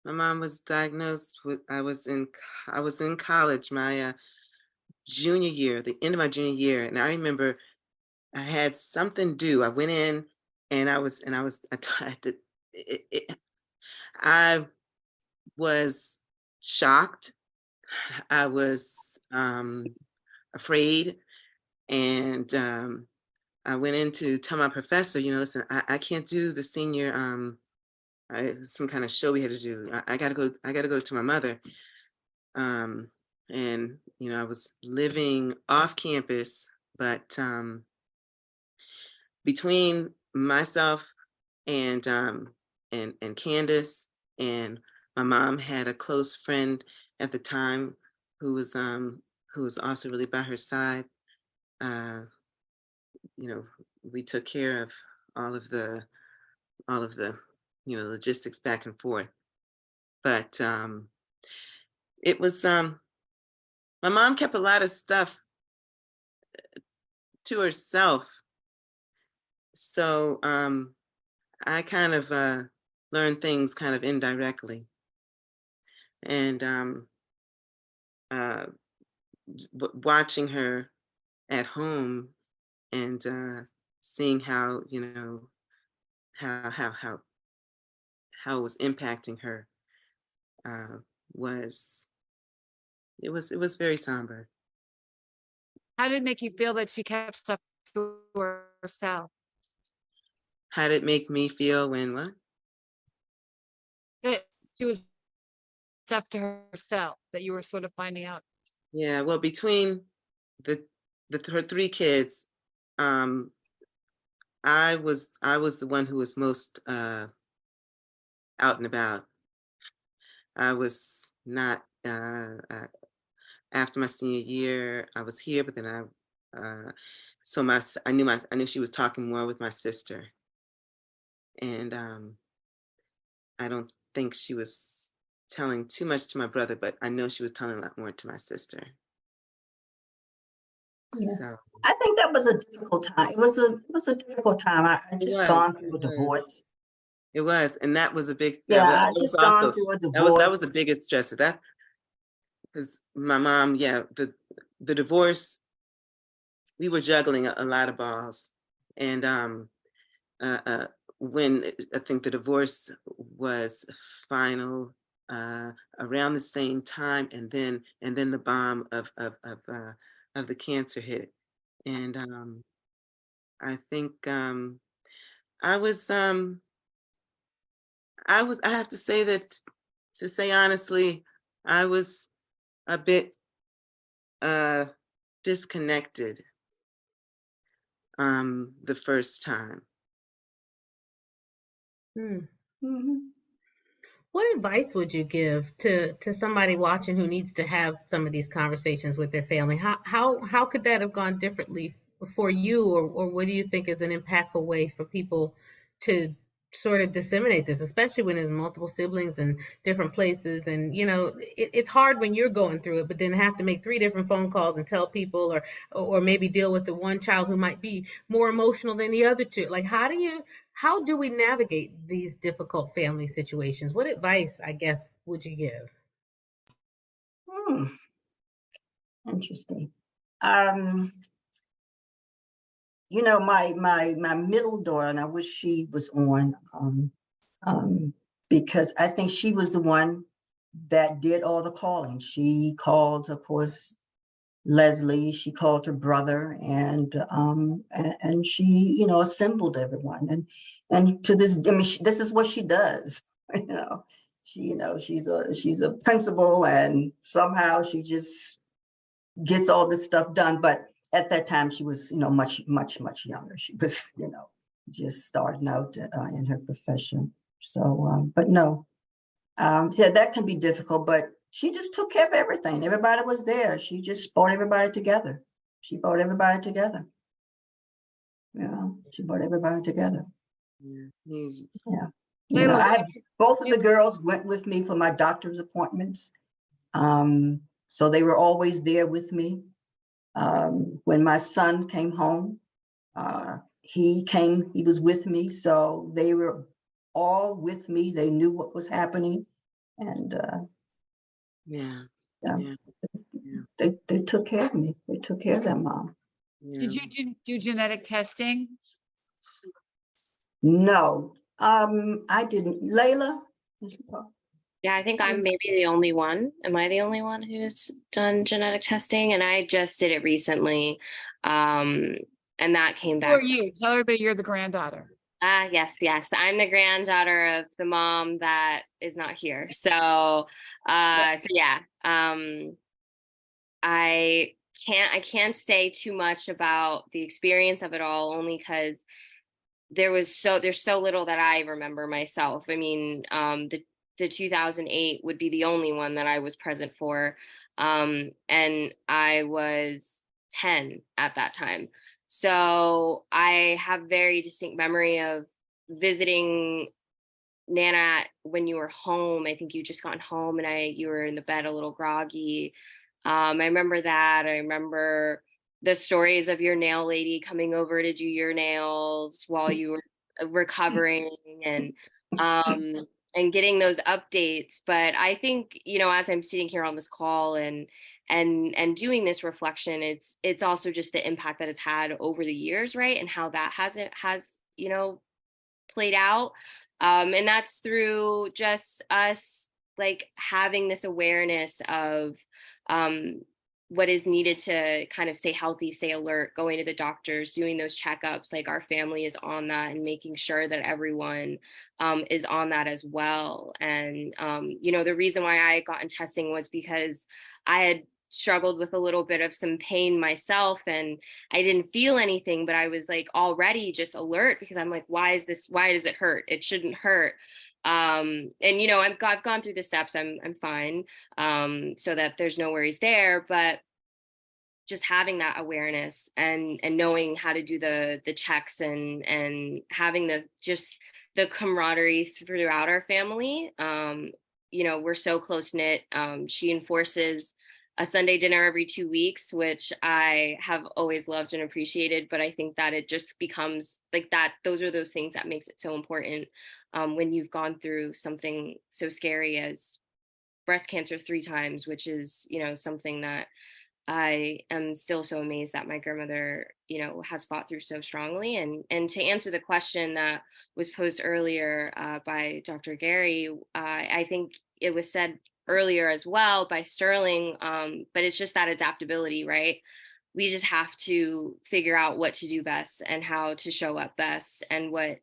my mom was diagnosed with, I was in college, my junior year, the end of my junior year, and I remember I had something due. I went in, and I was shocked. I was afraid, and I went in to tell my professor, listen, I can't do the senior. It was some kind of show we had to do. I gotta go to my mother. And I was living off campus, but between myself and Candace, and my mom had a close friend at the time who was also really by her side. We took care of all of the logistics back and forth. But it was my mom kept a lot of stuff to herself. So I kind of learned things kind of indirectly. And watching her at home and seeing how, how it was impacting her was very somber. How did it make you feel that she kept stuff to herself? How did it make me feel when what? That she was stuff to herself, that you were sort of finding out. Yeah, well, between her 3 kids, I was the one who was most out and about. I was not after my senior year. I was here, but then I knew she was talking more with my sister, and I don't think she was telling too much to my brother, but I know she was telling a lot more to my sister. Yeah. So I think that was a difficult time. It was a difficult time. I just gone through a divorce. It was, and that was a big. Yeah, that I was just also- gone through a divorce. That was the biggest stressor. That because my mom, the divorce, we were juggling a lot of balls, and when I think the divorce was final around the same time, and then the bomb of the cancer hit, and I think I have to say that, to say honestly, I was a bit disconnected the first time. Hmm. Mm-hmm. What advice would you give to somebody watching who needs to have some of these conversations with their family? How could that have gone differently for you, or what do you think is an impactful way for people to sort of disseminate this, especially when there's multiple siblings and different places, and it's hard when you're going through it, but then have to make three different phone calls and tell people, or maybe deal with the one child who might be more emotional than the other two. Like, how do we navigate these difficult family situations? What advice, I guess, would you give? Hmm, interesting. Um, my middle daughter, and I wish she was on, because I think she was the one that did all the calling. She called, of course, Leslie. She called her brother, and she, assembled everyone. And to this, I mean, this is what she does. She's a principal, and somehow she just gets all this stuff done. But at that time, she was, much, much, much younger. She was, just starting out in her profession. So, but no, yeah, that can be difficult, but she just took care of everything. Everybody was there. She just brought everybody together. She brought everybody together. She brought everybody together. Yeah. I had both of the girls went with me for my doctor's appointments. So they were always there with me. When my son came home, he was with me. So they were all with me. They knew what was happening. And they took care of me. They took care of their mom. Did you do genetic testing? No, I didn't. Layla? Yeah, I think I'm maybe the only one. Am I the only one who's done genetic testing? And I just did it recently. And that came back. Who are you? Tell everybody you're the granddaughter. Yes. I'm the granddaughter of the mom that is not here. So yeah. I can't say too much about the experience of it all, only because there's so little that I remember myself. I mean, the 2008 would be the only one that I was present for. And I was 10 at that time. So I have very distinct memory of visiting Nana when you were home. I think you just gotten home and you were in the bed a little groggy. I remember that. I remember the stories of your nail lady coming over to do your nails while you were recovering and getting those updates. But I think, as I'm sitting here on this call and doing this reflection, it's also just the impact that it's had over the years, right? And how that has played out. And that's through just us like having this awareness of what is needed to kind of stay healthy, stay alert, going to the doctors, doing those checkups. Like our family is on that and making sure that everyone is on that as well. And, the reason why I got in testing was because I had struggled with a little bit of some pain myself, and I didn't feel anything, but I was like already just alert because I'm like, why does it hurt? It shouldn't hurt. And I've gone through the steps. I'm fine. So that there's no worries there, but just having that awareness and knowing how to do the checks and having the camaraderie throughout our family. We're so close knit. She enforces a Sunday dinner every 2 weeks, which I have always loved and appreciated. But I think that it just becomes like that. Those are those things that makes it so important when you've gone through something so scary as breast cancer 3 times, which is, something that I am still so amazed that my grandmother, has fought through so strongly. And to answer the question that was posed earlier by Dr. Gary, I think it was said earlier as well by Sterling, but it's just that adaptability, right? We just have to figure out what to do best and how to show up best and what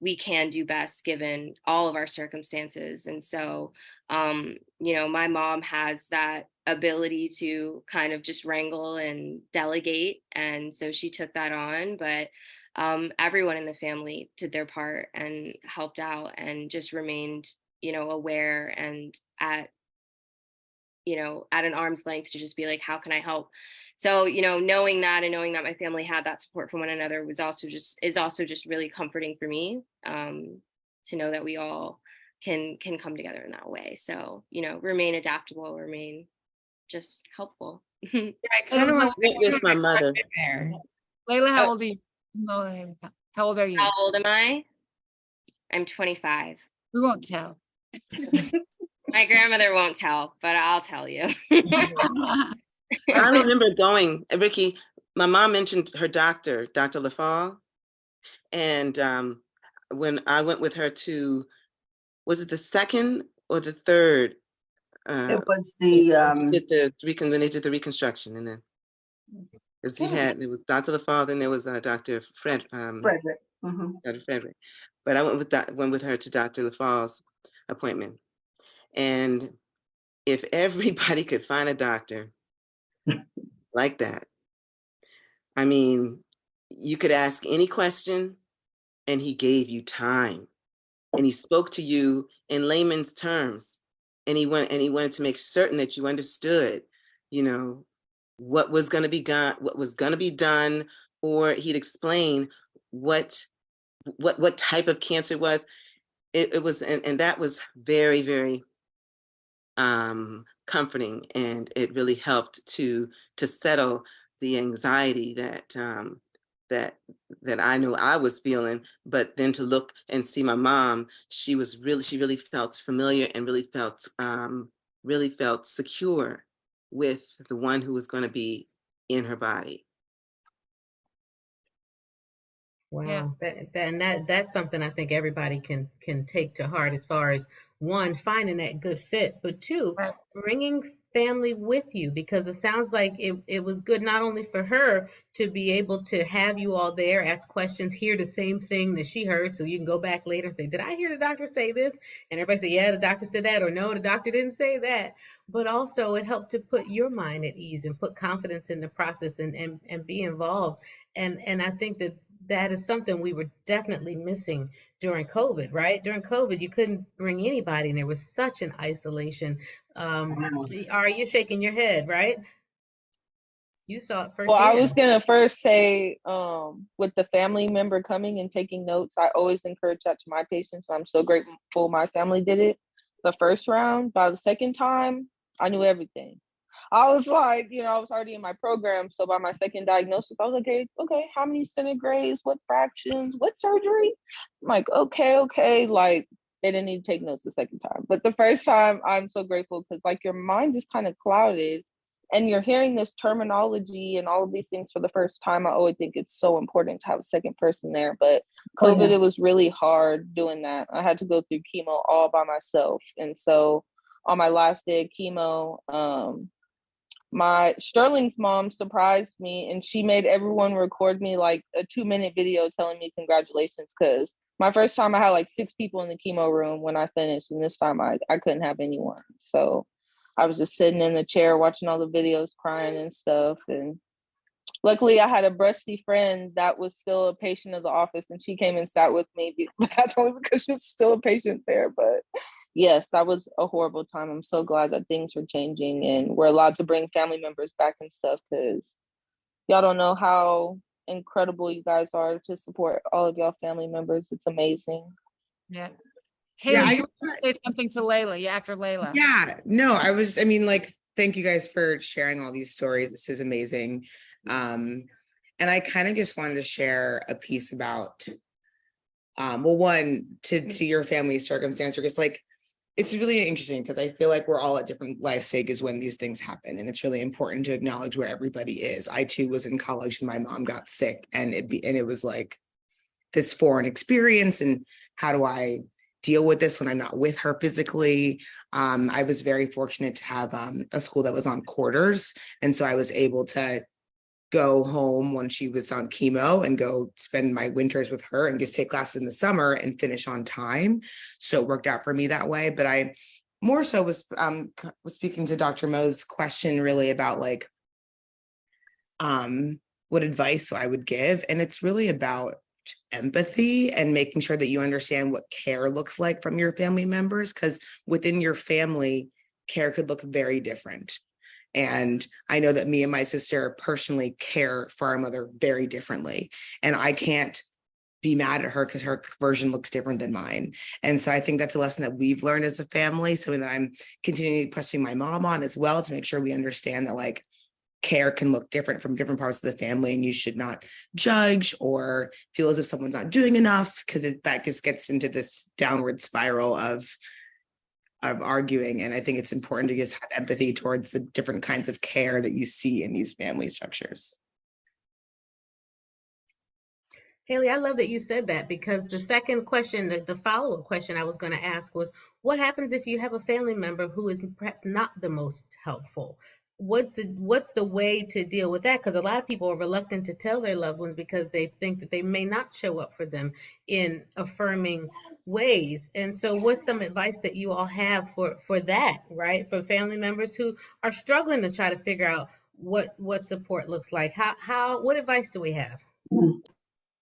we can do best given all of our circumstances. And so, my mom has that ability to kind of just wrangle and delegate. And so she took that on, but everyone in the family did their part and helped out and just remained, aware and at an arm's length to just be like, how can I help? So, knowing that and knowing that my family had that support from one another is also just really comforting for me, to know that we all can come together in that way. So, remain adaptable, remain just helpful. I kind of want to with my mother. there. Layla, how old are you? No, how old are you? How old am I? I'm 25. We won't tell. My grandmother won't tell, but I'll tell you. I remember going, Ricky, my mom mentioned her doctor, Dr. LaFall. And when I went with her to, was it the second or the third? It was the when they did the reconstruction, and then because there was Dr. LaFall, then there was Dr. Frederick. Dr. Frederick. But I went with her to Dr. LaFall's appointment. And if everybody could find a doctor like that, I mean, you could ask any question and he gave you time, and he spoke to you in layman's terms, and he wanted to make certain that you understood, what was going to be done, or he'd explain what type of cancer it was. It was, and that was very, very comforting, and it really helped to settle the anxiety that I knew I was feeling. But then to look and see my mom, she really felt familiar and really felt secure with the one who was going to be in her body. Wow, that's something I think everybody can take to heart, as far as, one, finding that good fit, but two, bringing family with you, because it sounds like it was good not only for her to be able to have you all there, ask questions, hear the same thing that she heard, so you can go back later and say, did I hear the doctor say this? And everybody say, yeah, the doctor said that, or no, the doctor didn't say that. But also it helped to put your mind at ease and put confidence in the process and be involved. And I think that is something we were definitely missing during COVID, right? During COVID, you couldn't bring anybody, and there was such an isolation. Are you shaking your head, right? You saw it firsthand. Well, I was gonna first say, with the family member coming and taking notes, I always encourage that to my patients. I'm so grateful my family did it the first round. By the second time, I knew everything. I was like, I was already in my program. So by my second diagnosis, I was like, okay, how many centigrades, what fractions, what surgery? I'm like, okay. Like, they didn't need to take notes the second time. But the first time, I'm so grateful, because like your mind is kind of clouded and you're hearing this terminology and all of these things for the first time. I always think it's so important to have a second person there. But COVID, It was really hard doing that. I had to go through chemo all by myself. And so on my last day of chemo, my Sterling's mom surprised me, and she made everyone record me like a 2-minute video telling me congratulations, because my first time I had like 6 people in the chemo room when I finished, and this time I couldn't have anyone. So I was just sitting in the chair watching all the videos, crying and stuff. And luckily I had a breasty friend that was still a patient of the office, and she came and sat with me. But that's only because she was still a patient there. But yes, that was a horrible time. I'm so glad that things are changing and we're allowed to bring family members back and stuff, because y'all don't know how incredible you guys are to support all of y'all family members. It's amazing. Yeah. Haley, you want to say something to Layla? Yeah, after Layla. Yeah, no, thank you guys for sharing all these stories. This is amazing. And I kind of just wanted to share a piece about, one, to your family's circumstance, because it's really interesting, because I feel like we're all at different life stages when these things happen. And it's really important to acknowledge where everybody is. I too was in college and my mom got sick, and it was like this foreign experience. And how do I deal with this when I'm not with her physically? I was very fortunate to have a school that was on quarters. And so I was able to go home when she was on chemo and go spend my winters with her and just take classes in the summer and finish on time. So it worked out for me that way. But I more so was speaking to Dr. Mo's question really about what advice I would give. And it's really about empathy and making sure that you understand what care looks like from your family members, because within your family, care could look very different. And I know that me and my sister personally care for our mother very differently. And I can't be mad at her because her version looks different than mine. And so I think that's a lesson that we've learned as a family, something that I'm continually pushing my mom on as well, to make sure we understand that like care can look different from different parts of the family, and you should not judge or feel as if someone's not doing enough, because that just gets into this downward spiral of arguing. And I think it's important to just have empathy towards the different kinds of care that you see in these family structures. Haley, I love that you said that, because the second question, the follow-up question I was going to ask was, what happens if you have a family member who is perhaps not the most helpful? What's the way to deal with that? Because a lot of people are reluctant to tell their loved ones because they think that they may not show up for them in affirming ways. And so what's some advice that you all have for that, right? For family members who are struggling to try to figure out what support looks like. What advice do we have?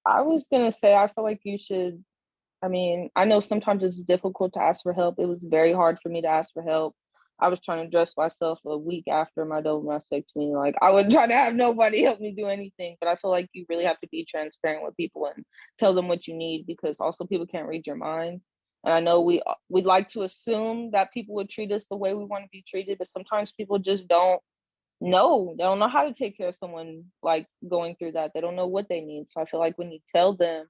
I was gonna say, I feel like you should, I mean, I know sometimes it's difficult to ask for help. It was very hard for me to ask for help. I was trying to dress myself a week after my double mastectomy. Like, I wasn't trying to have nobody help me do anything, but I feel like you really have to be transparent with people and tell them what you need, because also people can't read your mind. And I know we'd like to assume that people would treat us the way we want to be treated, but sometimes people just don't know. They don't know how to take care of someone like going through that. They don't know what they need. So I feel like when you tell them,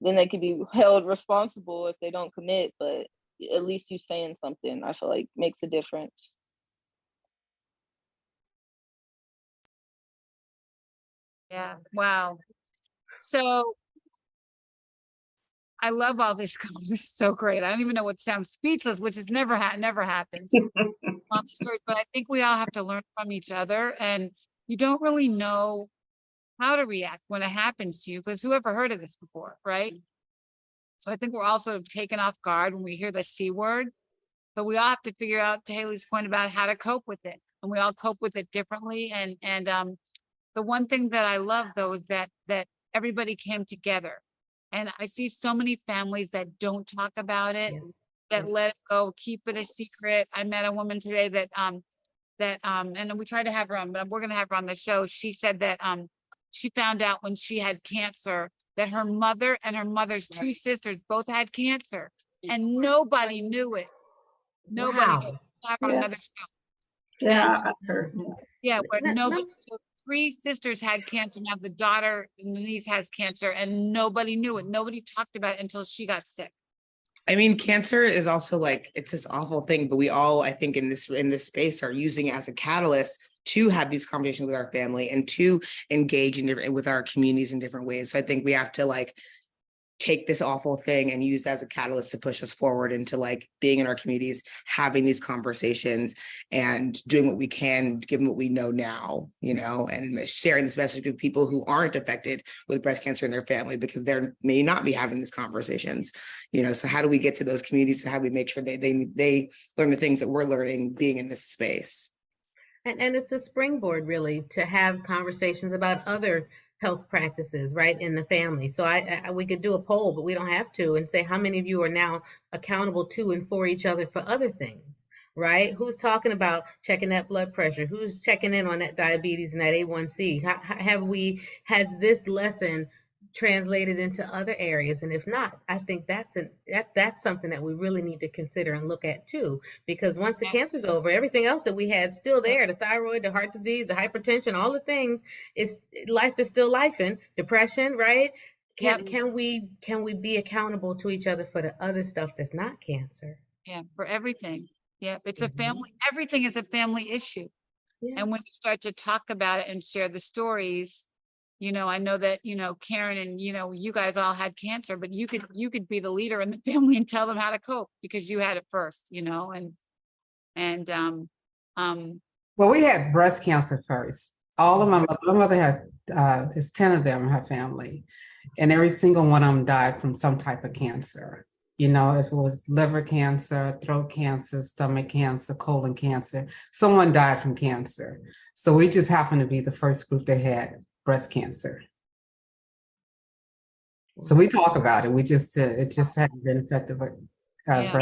then they can be held responsible if they don't commit, but at least you saying something, I feel like makes a difference. Yeah. Wow. So I love all this. This is so great. I don't even know what sounds speechless, which is never happens. But I think we all have to learn from each other, and you don't really know how to react when it happens to you, because who ever heard of this before, right? So I think we're also taken off guard when we hear the C word, but we all have to figure out, to Haley's point, about how to cope with it, and we all cope with it differently. And the one thing that I love though is that everybody came together, and I see so many families that don't talk about it, that let it go, keep it a secret. I met a woman today that and then we tried to have her on, but we're gonna have her on the show. She said that she found out when she had cancer that her mother and her mother's two sisters both had cancer, and nobody knew it. Nobody knew it. We'll have her on another show. Yeah, I've heard. Yeah, but nobody. So 3 sisters had cancer. Now the daughter and the niece has cancer, and nobody knew it. Nobody talked about it until she got sick. I mean, cancer is also like, it's this awful thing, but we all, I think in this space are using it as a catalyst to have these conversations with our family and to engage with our communities in different ways. So I think we have to like take this awful thing and use as a catalyst to push us forward into like being in our communities, having these conversations and doing what we can, given what we know now, and sharing this message with people who aren't affected with breast cancer in their family, because they may not be having these conversations, so how do we get to those communities? How do we make sure they learn the things that we're learning being in this space? And it's a springboard really to have conversations about other health practices, right, in the family. So we could do a poll, but we don't have to, and say how many of you are now accountable to and for each other for other things, right? Who's talking about checking that blood pressure? Who's checking in on that diabetes and that A1C? Has this lesson translated into other areas? And if not, I think that's something that we really need to consider and look at too, because once the cancer's over, everything else that we had still there, the thyroid, the heart disease, the hypertension, all the things, life is still life, and depression, right? Can we be accountable to each other for the other stuff that's not cancer? Yeah, for everything. Yeah, it's a family, everything is a family issue. Yeah. And when you start to talk about it and share the stories, I know that, Karen and, you guys all had cancer, but you could be the leader in the family and tell them how to cope because you had it first, well, we had breast cancer first. All of my mother had, there's 10 of them in her family, and every single one of them died from some type of cancer. If it was liver cancer, throat cancer, stomach cancer, colon cancer, someone died from cancer. So we just happened to be the first group that had breast cancer. So we talk about it. We just, it just hadn't been effective. Yeah.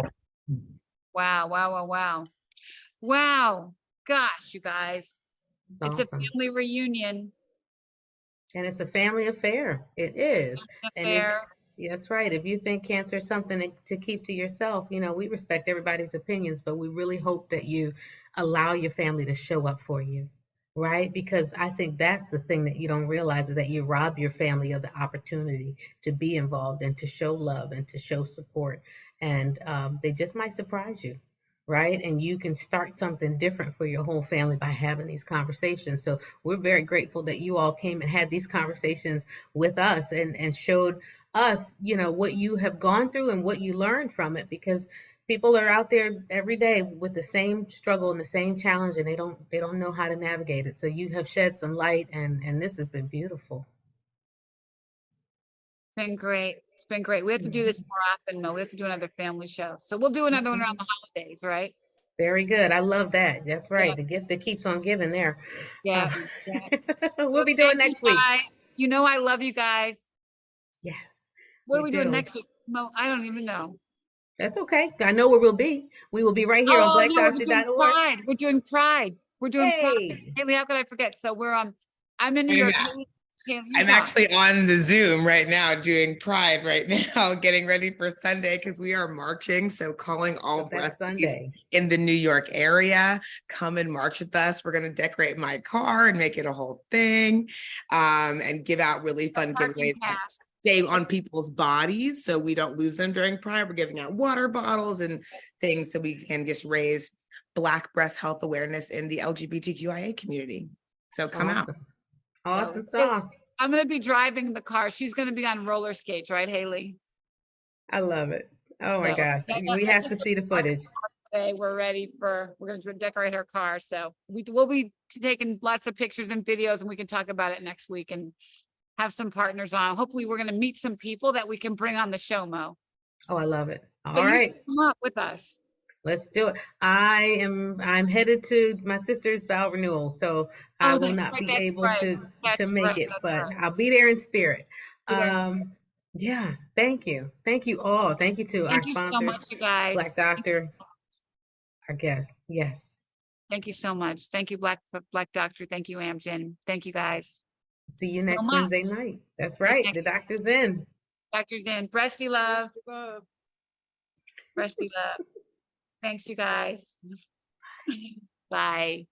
Wow, wow, wow, wow. Wow. Gosh, you guys. It's a Awesome. family reunion. And it's a family affair. It is. And if, Affair. that's right. If you think cancer is something to keep to yourself, you know, we respect everybody's opinions, but we really hope that you allow your family to show up for you, right? Because I think that's the thing that you don't realize is that you rob your family of the opportunity to be involved and to show love and to show support. And they just might surprise you, right? And you can start something different for your whole family by having these conversations. So we're very grateful that you all came and had these conversations with us and showed us, you know, what you have gone through and what you learned from it, because people are out there every day with the same struggle and the same challenge, and they don't know how to navigate it. So you have shed some light, and this has been beautiful. It's been great. It's been great. We have to do this more often, Mo. We have to do another family show. So we'll do another one around the holidays, right? Very good. I love that. That's right. The gift that keeps on giving there. Yeah. We'll be doing next week. You know I love you guys. Yes. What are we doing do. next week? Mo, I don't even know. That's okay. I know where we'll be. We will be right here on blackdoctor.org. Pride. We're doing Pride. We're doing Hey. Pride. Haley, how could I forget? So we're I'm in New York. I'm actually on the Zoom right now doing Pride right now, getting ready for Sunday because we are marching. So calling all Sunday in the New York area, come and march with us. We're going to decorate my car and make it a whole thing, and give out really fun giveaways that stay on people's bodies so we don't lose them during Pride. We're giving out water bottles and things so we can just raise Black breast health awareness in the LGBTQIA community. So come out. Awesome sauce. I'm going to be driving the car. She's going to be on roller skates, right, Haley? I love it. Oh my gosh. We have to see the footage. Today we're going to decorate her car. So we'll be taking lots of pictures and videos, and we can talk about it next week and have some partners on. Hopefully we're going to meet some people that we can bring on the show, Mo. Oh, I love it. All So right. Come up with us. Let's do it. I'm headed to my sister's vow renewal, so I will not be able to make it, but I'll be there in spirit. Yeah, thank you. Thank you all. Thank you to our sponsors, so much, you guys. Black Doctor, our guests. Yes. Thank you so much. Thank you, Black Doctor. Thank you, Amgen. Thank you, guys. See you next Wednesday night. That's right. The doctor's in. Doctor's in. Breasty love. Breasty love. Thanks, you guys. Bye.